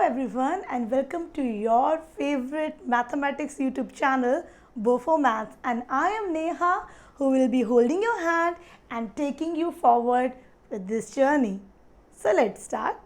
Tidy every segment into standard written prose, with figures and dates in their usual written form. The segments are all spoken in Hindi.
everyone and welcome to your favorite mathematics YouTube channel Bofo Maths, and I am Neha who will be holding your hand and taking you forward with this journey. So let's start.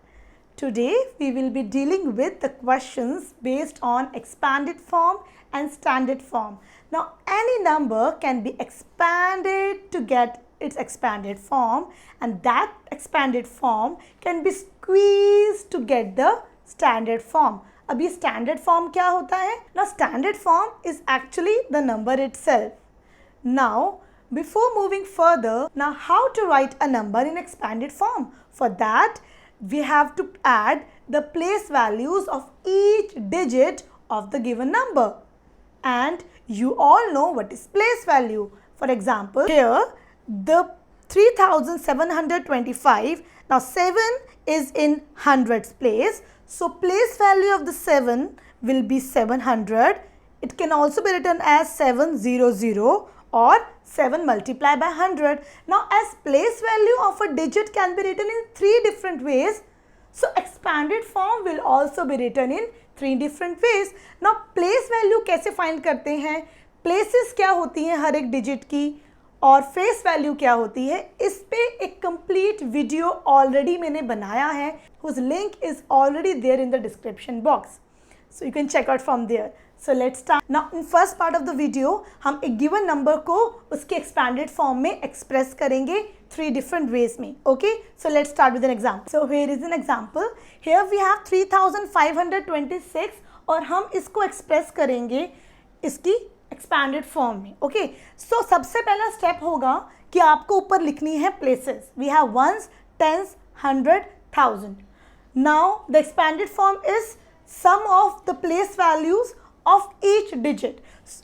Today we will be dealing with the questions based on expanded form and standard form. Now any number can be expanded to get its expanded form, and that expanded form can be squeezed to get the standard form. अब ये standard form क्या होता है? Now standard form is actually the number itself. Now before moving further, now how to write a number in expanded form? For that we have to add the place values of each digit of the given number, and you all know what is place value. For example, here the 3725, now 7 is in hundreds place, so place value of the 7 will be 700. It can also be written as 700 or 7 multiplied by 100. Now as place value of a digit can be written in 3 different ways, so expanded form will also be written in 3 different ways. Now place value कैसे find करते हैं, places क्या होती हैं हर एक digit की, और फेस वैल्यू क्या होती है, इस पे एक कंप्लीट वीडियो ऑलरेडी मैंने बनाया है, whose link is already there in the description box, so you can check out from there. So let's start. Now in first part of the video हम एक given number को उसके expanded form में express करेंगे 3 different ways में. Okay, so let's start with an example. So here is an example. Here we have 3526 और हम इसको express करेंगे इसकी एक्सपैंडेड फॉर्म में. ओके, सो सबसे पहला स्टेप होगा कि आपको ऊपर लिखनी है places. We have ones, tens, 100, 1000. Now the expanded form is sum of the place values of each digit,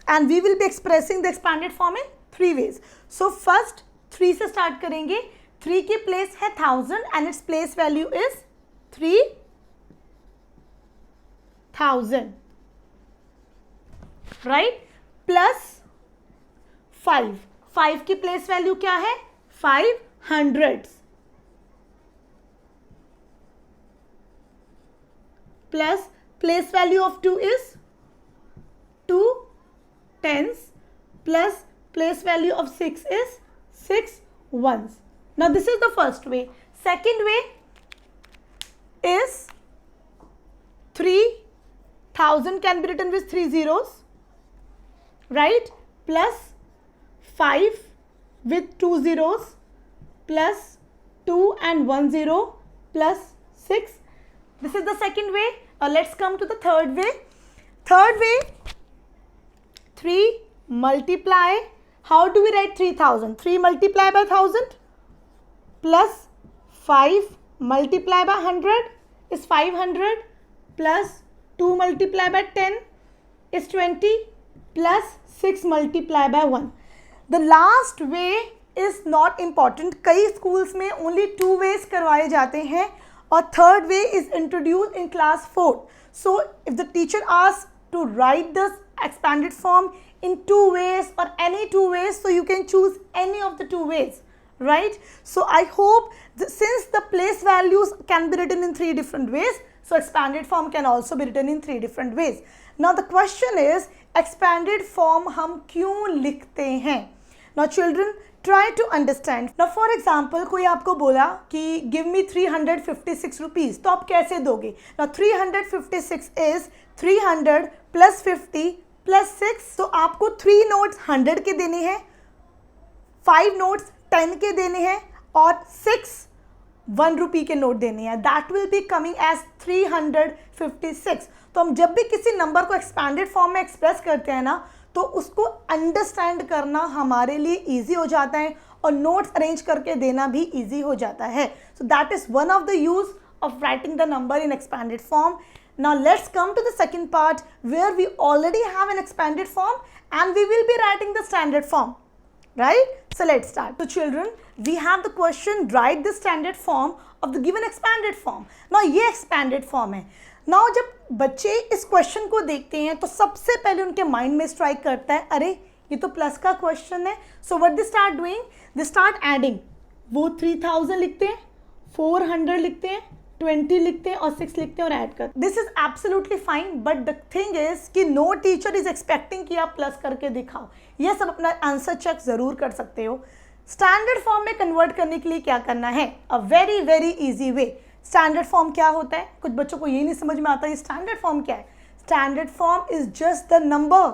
and we will be expressing the expanded form in 3 ways. So first 3 से स्टार्ट करेंगे. 3 की प्लेस है 1000 and its place value is 3000, right, plus 5 की प्लेस वैल्यू क्या है, 500, plus place value of 2 is 2 tens, plus place value of 6 is 6 ones. Now this is the first way. Second way is 3000 can be written with 3 zeros, right, plus 5 with 2 zeros, plus 2 and 1 zero, plus 6. This is the second way. Let's come to the third way. Third way, 3 multiply. How do we write 3000? 3 multiply by 1000 plus 5 multiply by 100 is 500, plus 2 multiply by 10 is 20, plus 6 multiply by 1. The last way is not important. कई schools में only 2 ways करवाए जाते हैं और third way is introduced in class 4. So if the teacher asks to write this expanded form in 2 ways or any 2 ways, so you can choose any of the 2 ways, right? So I hope since the place values can be written in 3 different ways, so expanded form can also be written in 3 different ways. Now the question is, expanded form हम क्यों लिखते हैं? Now children, try to understand. Now for example, कोई आपको बोला कि give me 356 rupees, तो आप कैसे दोगे? Now 356 is 300 plus 50 plus 6, so आपको 3 notes 100 के देने हैं, 5 notes 10 के देने हैं और 6 1 रुपी के नोट देने हैं. That will be coming as 356. तो हम जब भी किसी नंबर को एक्सपैंडेड फॉर्म में एक्सप्रेस करते हैं ना, तो उसको अंडरस्टैंड करना हमारे लिए ईजी हो जाता है और नोट्स अरेंज करके देना भी ईजी हो जाता है. So that is one of the use of writing the number in expanded form. Now let's come to the second part where we already have an expanded form and we will be writing the standard form, right? So let's start. So children, we have the question, write the standard form of the given expanded form. Now ये expanded form है. Now जब बच्चे इस क्वेश्चन को देखते हैं तो सबसे पहले उनके माइंड में स्ट्राइक करता है, अरे ये तो प्लस का क्वेश्चन है. So what they start doing, they start adding. वो 3000 लिखते हैं, 400 लिखते हैं, 20 लिखते हैं और 6 लिखते हैं और ऐड करते हैं. This is absolutely fine, but the thing is कि नो टीचर इज एक्सपेक्टिंग कि आप प्लस करके दिखाओ. ये सब अपना आंसर चेक जरूर कर सकते हो. स्टैंडर्ड फॉर्म में कन्वर्ट करने के लिए क्या करना है? A very very easy way. Standard form क्या होता है? कुछ बच्चों को ये नहीं समझ में आता ये स्टैंडर्ड फॉर्म क्या है. Standard form is just the number.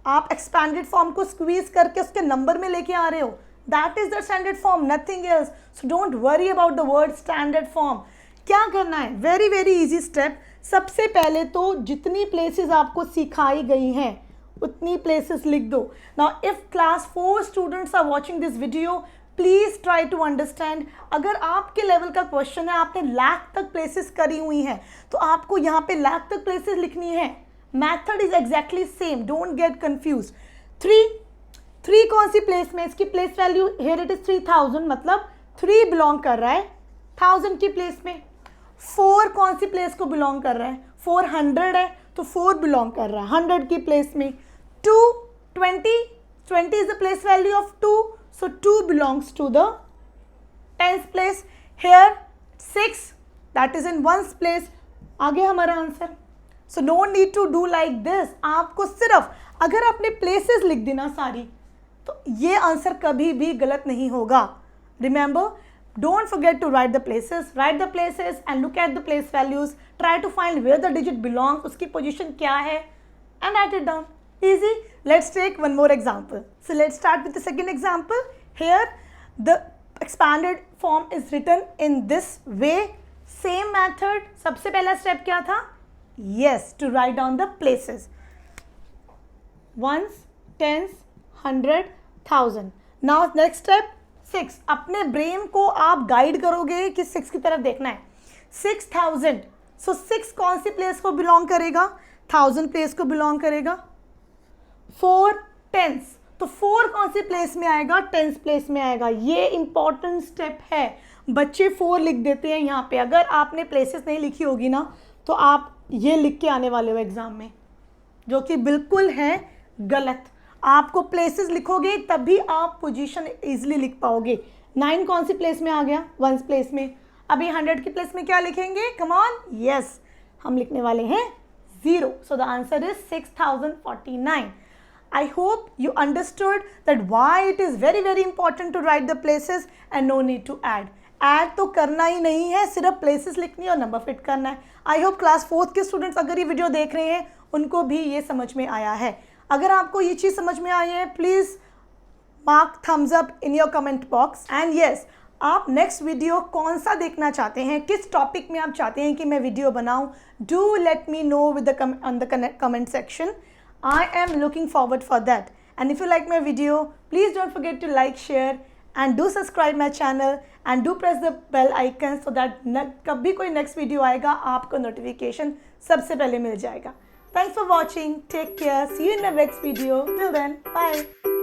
आप एक्सपैंडेड फॉर्म को स्क्वीज करके उसके नंबर में लेके आ रहे हो. That is the standard form, nothing else. So don't worry about the word standard form. क्या करना है? Very very easy step. सबसे पहले तो जितनी प्लेसेस आपको सिखाई गई हैं उतनी प्लेसेस लिख दो. Now if class 4 students are watching this video, please try to understand. अगर आपके लेवल का क्वेश्चन है, आपने लाख तक प्लेसेस करी हुई हैं, तो आपको यहाँ पे लाख तक प्लेसेस लिखनी है. Method is exactly same, don't get confuse. 3 कौन सी प्लेस में? इसकी place value here it is 3000, मतलब 3 बिलोंग कर रहा है 1000 की प्लेस में. 4 कौन सी प्लेस को बिलोंग कर रहा है? 400 है तो 4 बिलोंग कर रहा है 100 की प्लेस में. 2 20 is the place value of 2, so 2 belongs to the 10th place. Here 6 that is in 1st place. आ गया हमारा answer. So no need to do like this. आपको सिर्फ अगर आपने प्लेसेस लिख दी ना सारी, तो ये आंसर कभी भी गलत नहीं होगा. Remember, don't forget to write the places. Write the places and look at the place values. Try to find where the digit belongs. उसकी पोजीशन क्या है and write it down. Easy. Let's take one more example. So let's start with the second example. Here the expanded form is written in this way. Same method. सबसे पहला step क्या था? Yes, to write down the places. Ones, tens, 100, 1000. Now next step 6. अपने ब्रेन को आप गाइड करोगे कि 6 की तरफ देखना है. 6000. So 6 कौन सी प्लेस को बिलोंग करेगा? 1000 प्लेस को बिलोंग करेगा. 4 टेंस, तो 4 कौन सी प्लेस में आएगा? 10th प्लेस में आएगा. ये इंपॉर्टेंट स्टेप है. बच्चे 4 लिख देते हैं यहाँ पे. अगर आपने प्लेसेस नहीं लिखी होगी ना, तो आप ये लिख के आने वाले हो एग्जाम में, जो कि बिल्कुल है गलत. आपको प्लेसेस लिखोगे तभी आप पोजीशन इजीली लिख पाओगे. 9 कौन सी प्लेस में आ गया? 1st प्लेस में. अभी 100 की प्लेस में क्या लिखेंगे? Come on. यस, हम लिखने वाले हैं 0. So the answer is 6049. I hope you understood that why it is very very important to write the places and no need to add. Add तो करना ही नहीं है, सिर्फ places लिखनी और नंबर फिट करना है. I hope क्लास 4th के स्टूडेंट्स अगर ये वीडियो देख रहे हैं उनको भी ये समझ में आया है. अगर आपको ये चीज़ समझ में आई है, please mark thumbs up in your comment box. And yes, आप नेक्स्ट वीडियो कौन सा देखना चाहते हैं, किस टॉपिक में आप चाहते हैं कि मैं वीडियो बनाऊँ, do let me know with the on the comment section. I am looking forward for that. And if you like my video, please don't forget to like, share and do subscribe my channel and do press the bell icon so that कभी कोई next video आएगा आपको notification सबसे पहले मिल जाएगा. Thanks for watching. Take care. See you in the next video. Till then, bye.